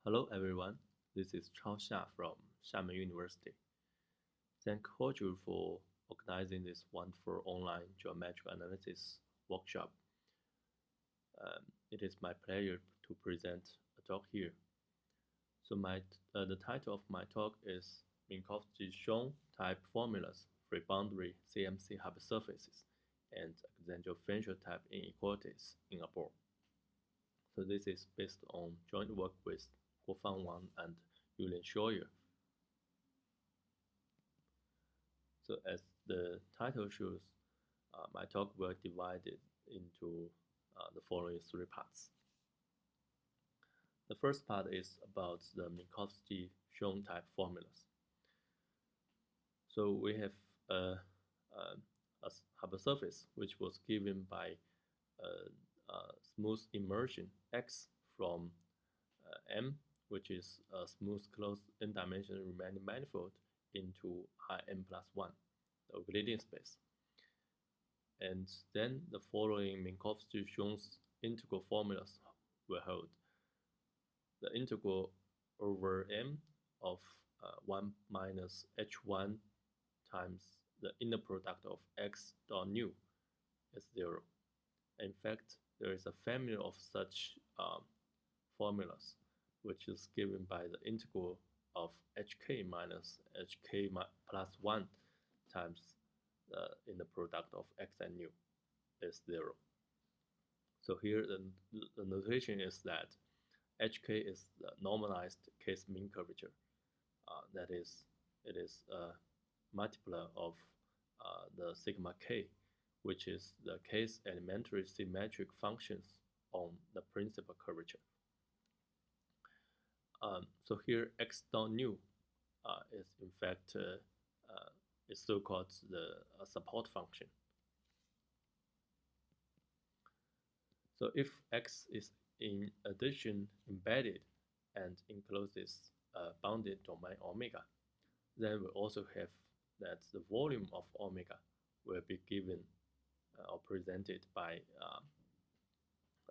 Hello everyone, this is Chao Xia from Xiamen University. Thank you for organizing this wonderful online geometric analysis workshop. It is my pleasure to present a talk here. So the title of my talk is Minkowski-Hsiung type formulas, free boundary CMC hypersurfaces, and Alexandrov-Fenchel type inequalities in a ball. So this is based on joint work with Guofang Wang and Yulian Scheuer. So as the title shows, my talk will be divided into the following three parts. The first part is about the Minkowski-Hsiung type formulas. So we have a hypersurface which was given by a smooth immersion X from M, which is a smooth closed n-dimensional Riemannian manifold, into Im+1, the Euclidean space. And then the following Minkowski-Hsiung's integral formulas will hold. The integral over M of 1 minus h1 times the inner product of x dot nu is 0. In fact, there is a family of such formulas, which is given by the integral of hk minus hk plus 1 times the inner product of x and nu is 0. So here the notation is that hk is the normalized case mean curvature. That is, it is a multiplier of the sigma k, which is the case elementary symmetric functions on the principal curvature. So here x dot nu is in fact is so-called the support function. So if x is in addition embedded and encloses a bounded domain omega, then we also have that the volume of omega will be given or presented by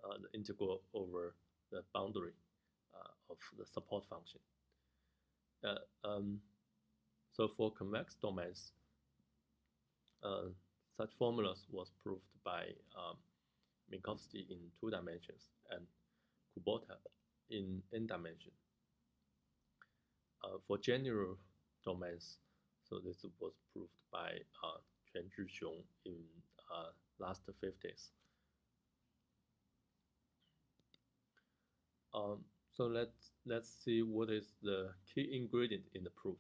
the integral over the boundary of the support function. So for convex domains, such formulas was proved by Minkowski in 2 dimensions and Kubota in n dimension. For general domains, so this was proved by Zhixiong in last 50s. So let's see what is the key ingredient in the proof.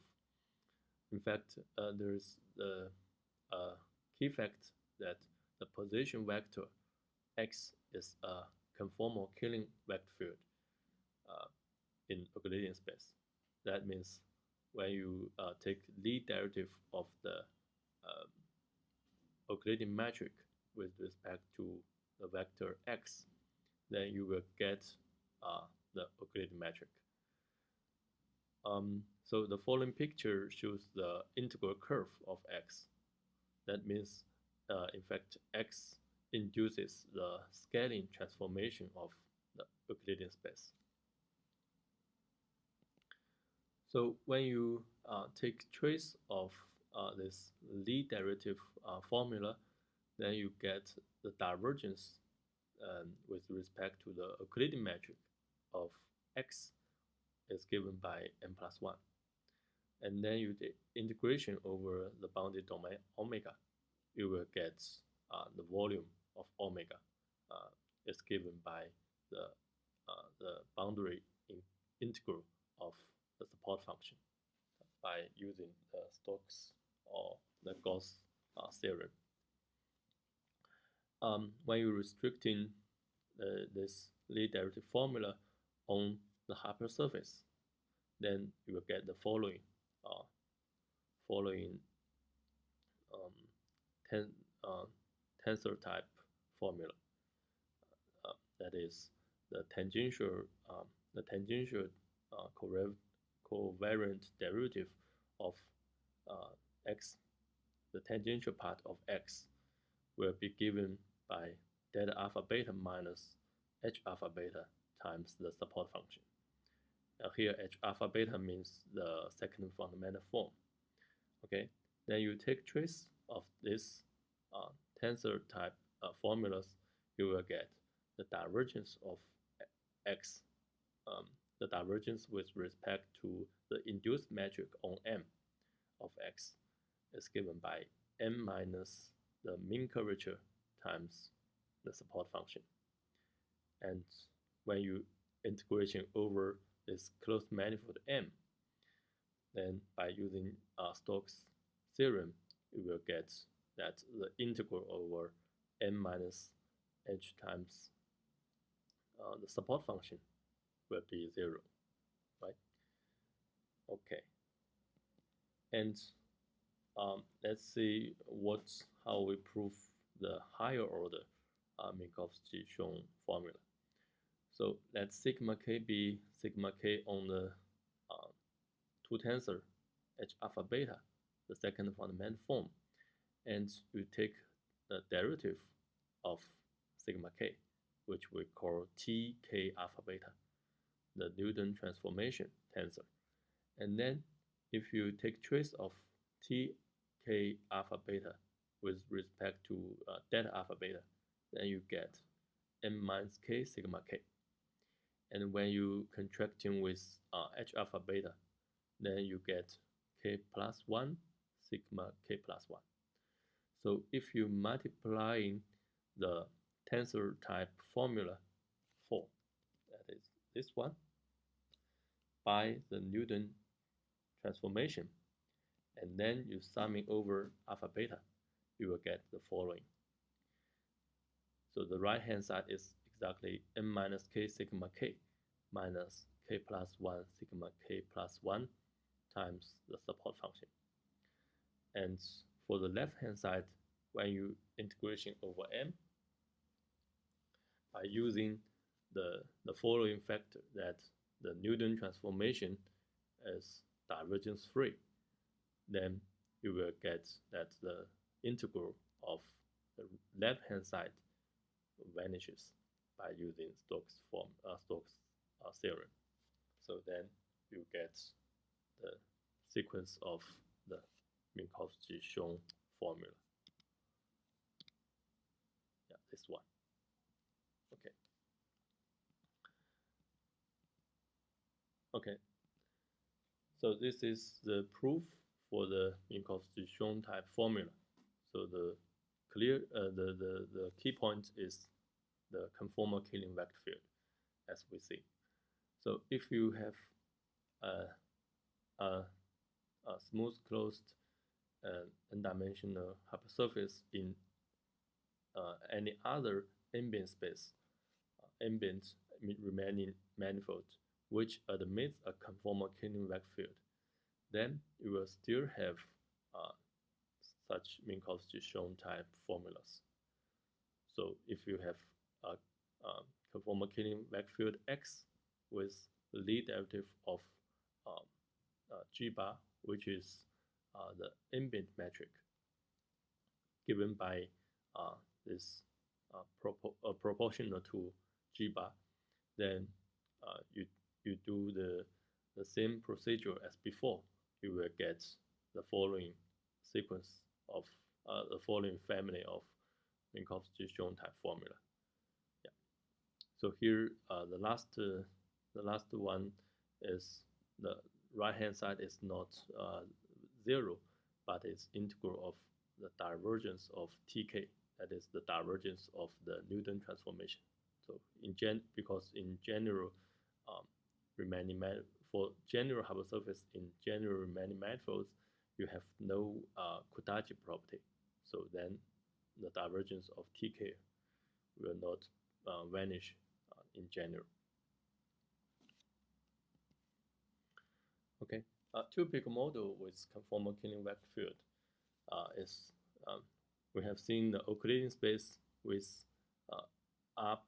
In fact, there is the key fact that the position vector x is a conformal Killing vector field in Euclidean space. That means when you take Lie derivative of the Euclidean metric with respect to the vector x, then you will get the Euclidean metric. So the following picture shows the integral curve of x. That means, in fact, x induces the scaling transformation of the Euclidean space. So when you take trace of this Lie derivative formula, then you get the divergence with respect to the Euclidean metric of x is given by n+1. And then you do integration over the bounded domain omega, you will get the volume of omega is given by the boundary integral of the support function by using the Stokes or the Gauss theorem. When you're restricting this Lie derivative formula on the hypersurface, then you will get the following tensor type formula. That is the tangential covariant derivative of x, the tangential part of x, will be given by delta alpha beta minus h alpha beta times the support function. here H alpha beta means the second fundamental form. Okay, then you take trace of this tensor type formulas, you will get the divergence of X, the divergence with respect to the induced metric on M of X is given by M minus the mean curvature times the support function. And when you integration over this closed manifold M, then by using Stokes' theorem, you will get that the integral over M minus H times the support function will be 0, right? Okay. And let's see how we prove the higher order Minkowski-Hsiung formula. So let sigma k be sigma k on the two tensor H alpha beta, the second fundamental form, and you take the derivative of sigma k, which we call Tk alpha beta, the Newton transformation tensor. And then if you take trace of Tk alpha beta with respect to delta alpha beta, then you get M minus k sigma k. And when you contracting with H alpha beta, then you get k plus 1 sigma k plus 1. So if you multiplying the tensor type formula 4, that is this one, by the Newton transformation, and then you summing over alpha beta, you will get the following. So the right hand side is exactly M minus k sigma k minus k plus 1 sigma k plus 1 times the support function. And for the left hand side, when you integration over M, by using the following factor, that the Newton transformation is divergence free, then you will get that the integral of the left hand side vanishes by using Stokes' theorem. So then you get the sequence of the Minkowski-Hsiung formula. Yeah, this one. Okay. Okay. So this is the proof for the Minkowski-Hsiung type formula. So the key point is the conformal Killing vector field, as we see. So if you have a smooth closed n-dimensional hypersurface in any other ambient space, ambient remaining manifold, which admits a conformal Killing vector field, then you will still have such Minkowski-Hsiung type formulas. So if you have a conformal Killing vector field X with the lead derivative of G bar, which is the ambient metric given by this proportional to G bar, then you do the same procedure as before. You will get the following sequence of the following family of Minkowski-Hsiung type formula. Yeah. So here the last one is the right hand side is not 0, but it's integral of the divergence of Tk, that is the divergence of the Newton transformation. So because in general for general hypersurface in general remaining manifolds, you have no Kodaji property. So then the divergence of Tk will not vanish in general. Okay, a typical model with conformal Killing vector field is we have seen the Euclidean space with R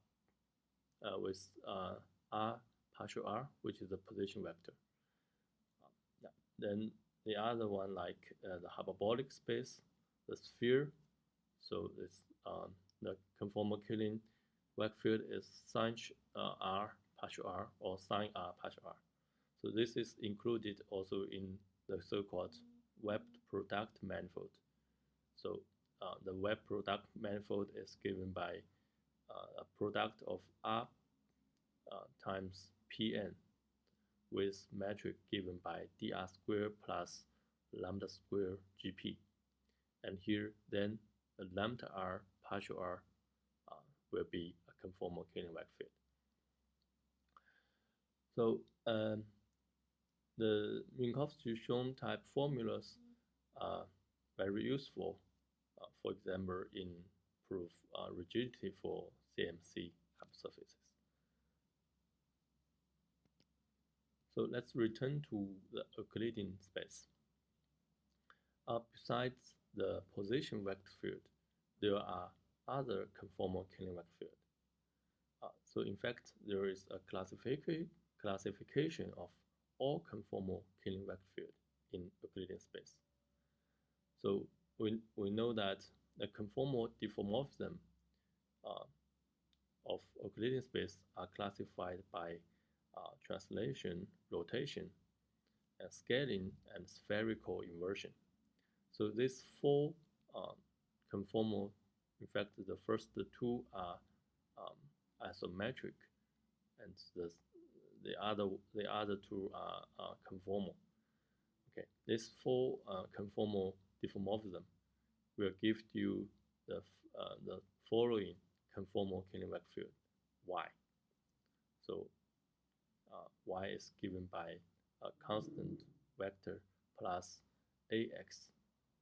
partial R, which is the position vector. Yeah. Then the other one, like the hyperbolic space, the sphere. So it's the conformal Killing vector field is sin R partial R or sin R partial R. So this is included also in the so-called web product manifold. So the web product manifold is given by a product of R times Pn with metric given by dr squared plus lambda squared Gp. And here then the lambda r partial r will be a conformal Killing-Wag field. So the Minkowski-Hsiung type formulas are very useful, for example, in proof rigidity for CMC hypersurfaces. So let's return to the Euclidean space. Besides the position vector field, there are other conformal Killing-Wag fields. So in fact, there is a classification of all conformal Killing-Wag fields in Euclidean space. So we know that the conformal diffeomorphism of Euclidean space are classified by translation, rotation, and scaling, and spherical inversion. So these four conformal, in fact, the first two are isometric, and the other two are conformal. Okay, these four conformal diffeomorphism will give you the following conformal Killing-Wag field Y. So Y is given by a constant vector plus AX,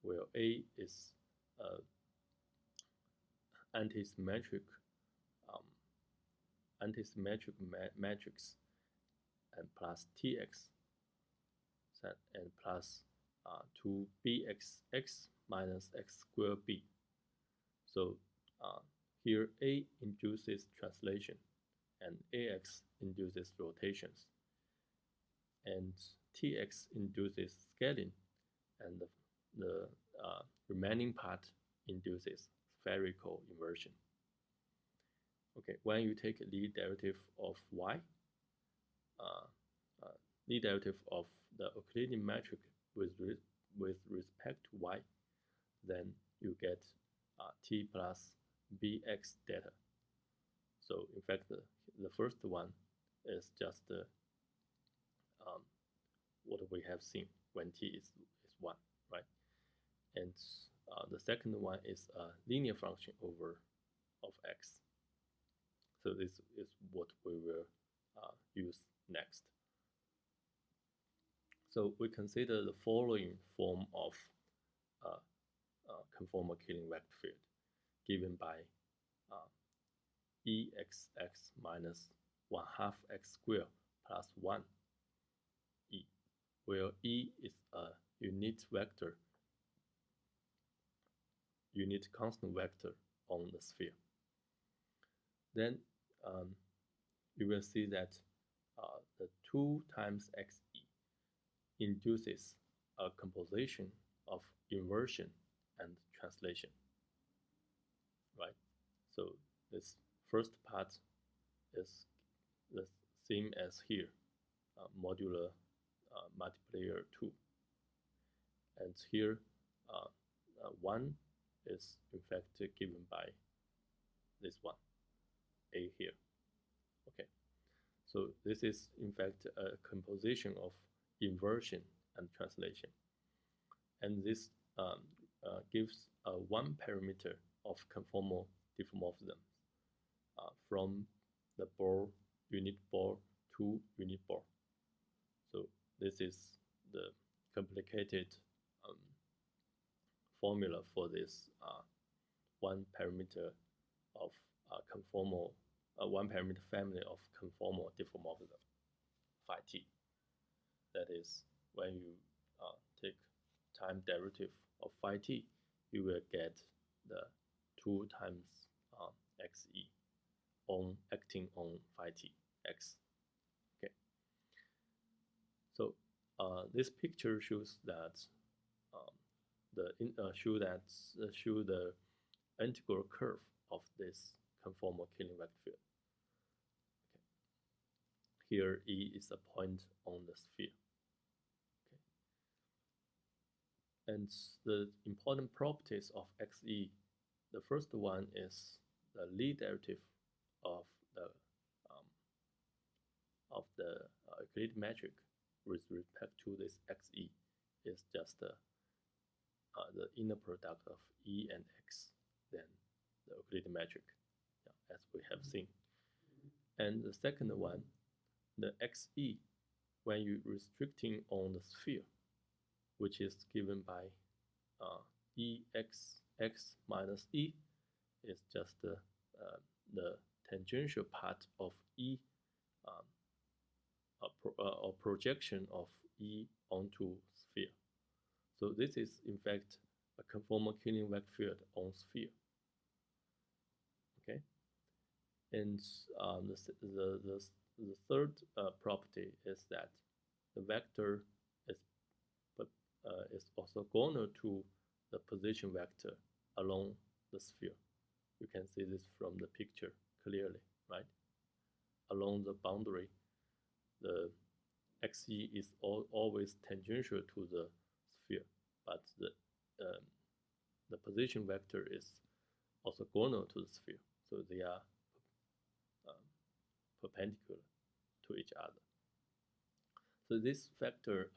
where A is antisymmetric matrix, and plus Tx, and plus 2bxx minus x squared b. So here A induces translation, and AX induces rotations, and Tx induces scaling, and the remaining part induces spherical inversion. Okay, when you take Lie derivative of Y, Lie derivative of the Euclidean metric with respect to Y, then you get T plus Bx data. So in fact, the first one is just what we have seen when T is 1, right? And the second one is a linear function over of X. So this is what we will use next. So we consider the following form of conformal Killing-Wag field given by Exx minus 1/2 x squared plus 1 E, where E is a unit constant vector on the sphere. Then you will see that the 2 times xe induces a composition of inversion and translation, right? So this first part is the same as here, modular multiplier 2. And here 1 is in fact given by this one, A here. Okay, so this is in fact a composition of inversion and translation. And this gives a one parameter of conformal diffeomorphism from the unit ball to unit ball. So this is the complicated formula for this one parameter of conformal, one parameter family of conformal diffeomorphism, phi t. That is, when you take time derivative of phi t, you will get the 2 times xe acting on phi t x. Okay. So this picture shows that show the integral curve of this conformal Killing-Wag field. Okay. here E is a point on the sphere. Okay. And the important properties of Xe, the first one is the Lie derivative of the Euclidean metric with respect to this Xe is just the inner product of E and X, then the Euclidean metric, as we have seen. And the second one, the Xe, when you're restricting on the sphere, which is given by Ex minus E, is just the tangential part of E, or projection of E onto sphere. So this is in fact a conformal Killing vector field on sphere. Okay, and the third property is that the vector is orthogonal to the position vector along the sphere. You can see this from the picture clearly, right? Along the boundary, the Xe is always tangential to the sphere, but the position vector is orthogonal to the sphere, so they are perpendicular to each other. So this factor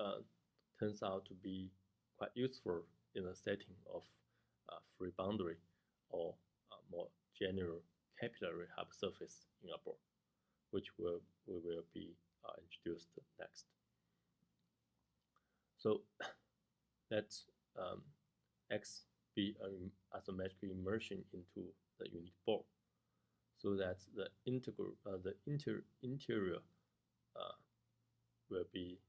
turns out to be quite useful in the setting of free boundary or more general capillary hypersurface in a bore, which we will be introduced next. So let X be an asymmetric immersion into the unit bore, so that the interior will be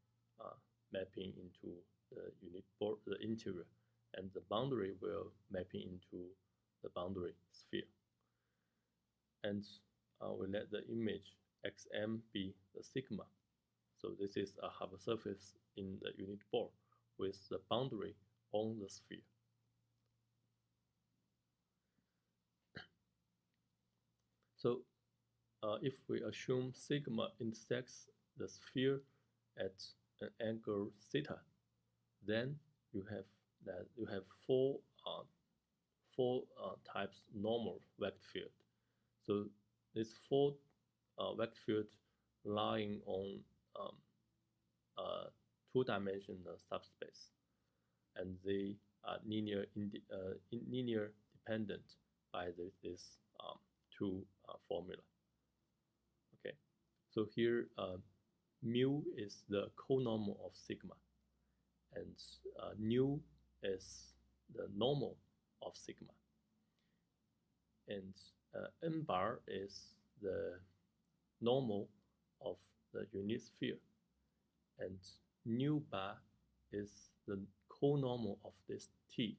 mapping into the unit bore, the interior, and the boundary will mapping into the boundary sphere. And we let the image Xm be the sigma. So this is a hypersurface in the unit bore with the boundary on the sphere. So if we assume sigma intersects the sphere at an angle theta, then you have four types normal vector field. So these four vector fields lying on two-dimensional subspace, and they are linear dependent by this two formula. Okay, so here mu is the conormal of sigma, and nu is the normal of sigma, and n bar is the normal of the unit sphere, and nu bar is the conormal of this T.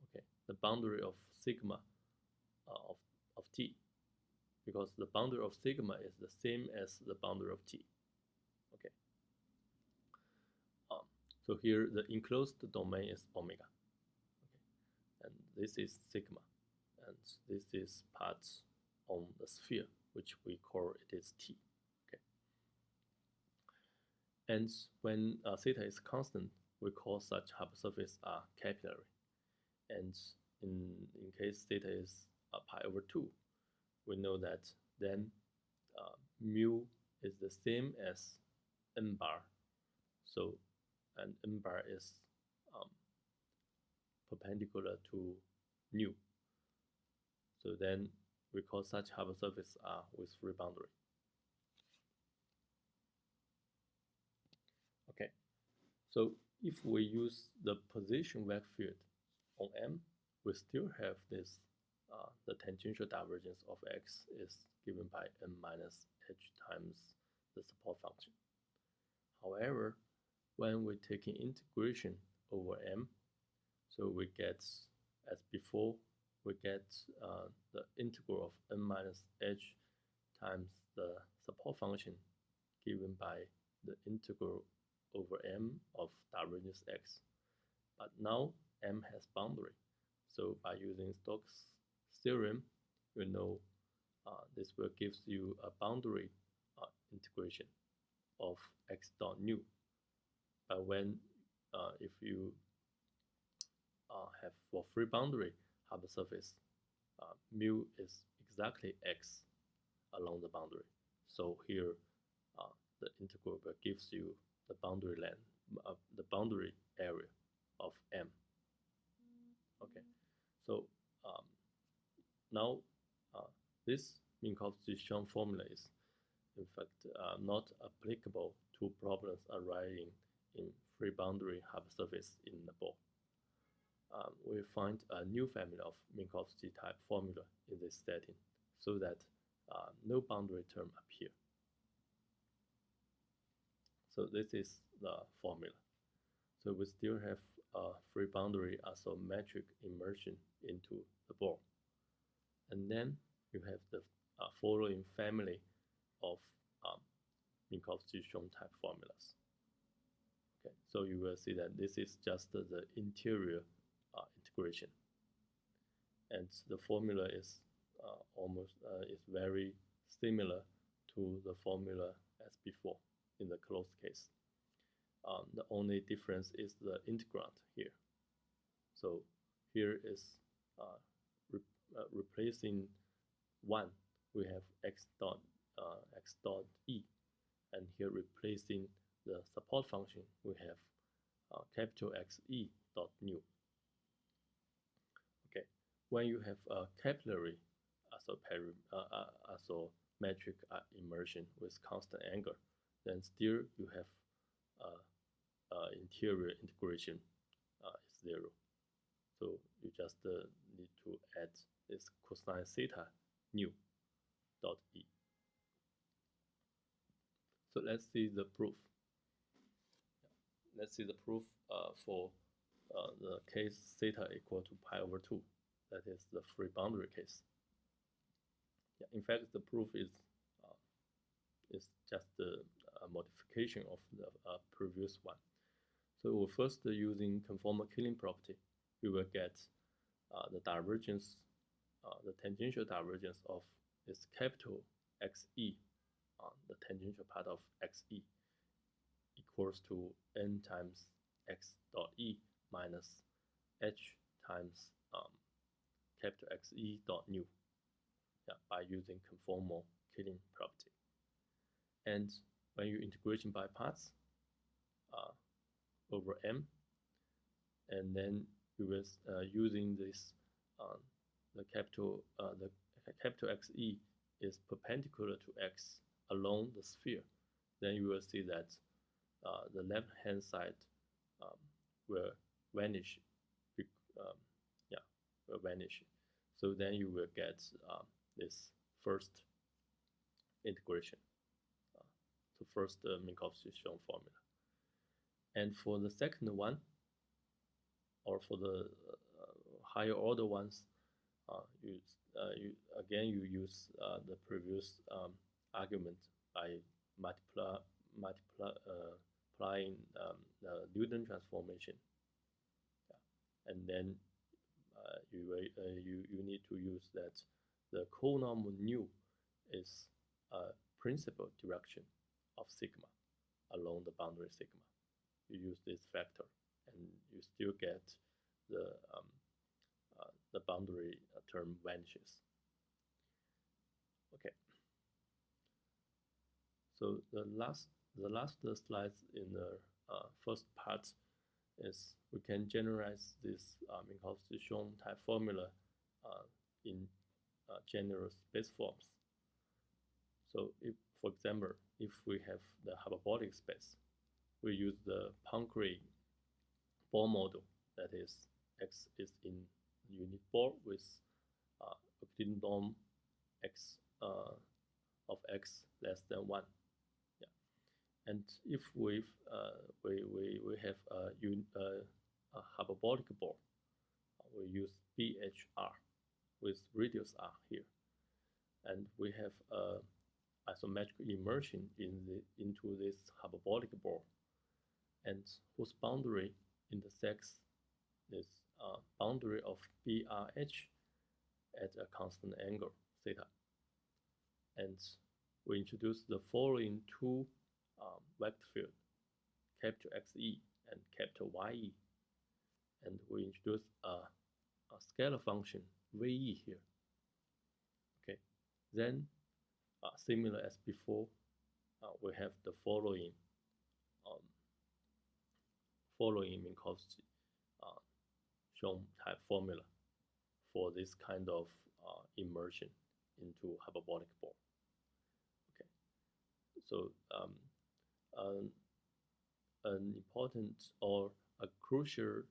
Okay, the boundary of sigma of T, because the boundary of sigma is the same as the boundary of T. Okay. So here the enclosed domain is omega. Okay, and this is sigma, and this is part on the sphere, which we call it is T. Okay. And when theta is constant, we call such hypersurface capillary. And in case theta is pi over 2, we know that then mu is the same as n bar. So, and n bar is perpendicular to nu. So then we call such hypersurface with free boundary. Okay, so if we use the position vector field on M, we still have this, the tangential divergence of X is given by n minus h times the support function. However, when we take in integration over M, so we get, as before, we get the integral of n minus h times the support function given by the integral over M of divergence X. But now M has boundary. So by using Stokes' theorem, you know this will give you a boundary integration of x dot nu. But when if you have for free boundary hypersurface, mu is exactly x along the boundary. So here the integral gives you the boundary length, the boundary area of M. Okay, so now this Minkowski-Hsiung formula is in fact not applicable to problems arising in free boundary hypersurface in the ball. We find a new family of Minkowski type formula in this setting so that no boundary term appear. So this is the formula. So we still have a free boundary as a metric immersion into the ball. And then you have the following family of Minkowski-Hsiung type formulas. Okay, so you will see that this is just the interior integration, and the formula is is very similar to the formula as before in the closed case. The only difference is the integrand here. So here is replacing 1, we have x dot e, and here replacing the support function, we have capital Xe dot nu. Okay, when you have a capillary as a metric immersion with constant angle, then still you have interior integration is 0. So you just need to add this cosine theta nu dot e. So let's see the proof. Let's see the proof for the case theta equal to pi over 2. That is the free boundary case. Yeah, in fact, the proof is just a modification of the previous one. So we're first using conformal killing property. We will get the divergence, the tangential divergence of this capital Xe, the tangential part of Xe, equals to n times x dot e minus h times capital Xe dot nu, by using conformal killing property. And when you integration by parts over M, and then you will using this the capital Xe is perpendicular to x along the sphere, then you will see that the left hand side will vanish. Will vanish. So then you will get this first integration, the first Minkowski-Hsiung formula. And for the second one, or for the higher order ones, you use the previous argument by multiplying the Newton transformation, and then you need to use that the conorm nu is a principal direction of sigma along the boundary sigma. You use this factor, and you still get the boundary term vanishes. Okay. So the last slides in the first part is we can generalize this Minkowski-Hsiung type formula in general space forms. So if, for example, if we have the hyperbolic space, we use the Poincare ball model, that is x is in unit ball with Euclidean norm x of x less than 1. Yeah. And if we have a hyperbolic ball, we use BHR with radius r here, and we have a isometric immersion into this hyperbolic ball, and whose boundary intersects this boundary of BRH at a constant angle theta. And we introduce the following two vector field, capital XE and capital YE, and we introduce a scalar function VE here. Okay, then similar as before, we have the following Minkowski-Hsiung type formula for this kind of immersion into hyperbolic ball. Okay, so an important or a crucial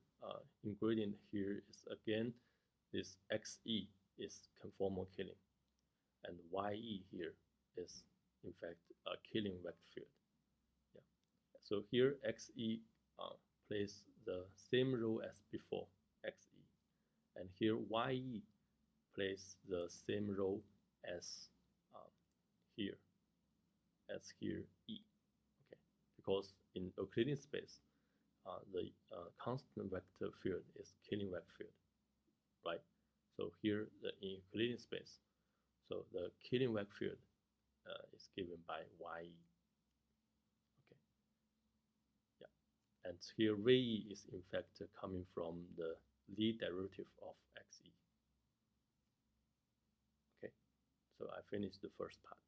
ingredient here is again this XE is conformal killing, and YE here is in fact a killing vector field. Yeah. So here XE plays the same role as before XE, and here YE plays the same role as here E. Okay, because in Euclidean space, the constant vector field is killing vector field, right? So here in Euclidean space, so the killing vector field is given by YE. Okay, yeah, and here VE is in fact coming from the Lie derivative of XE. Okay, so I finished the first part.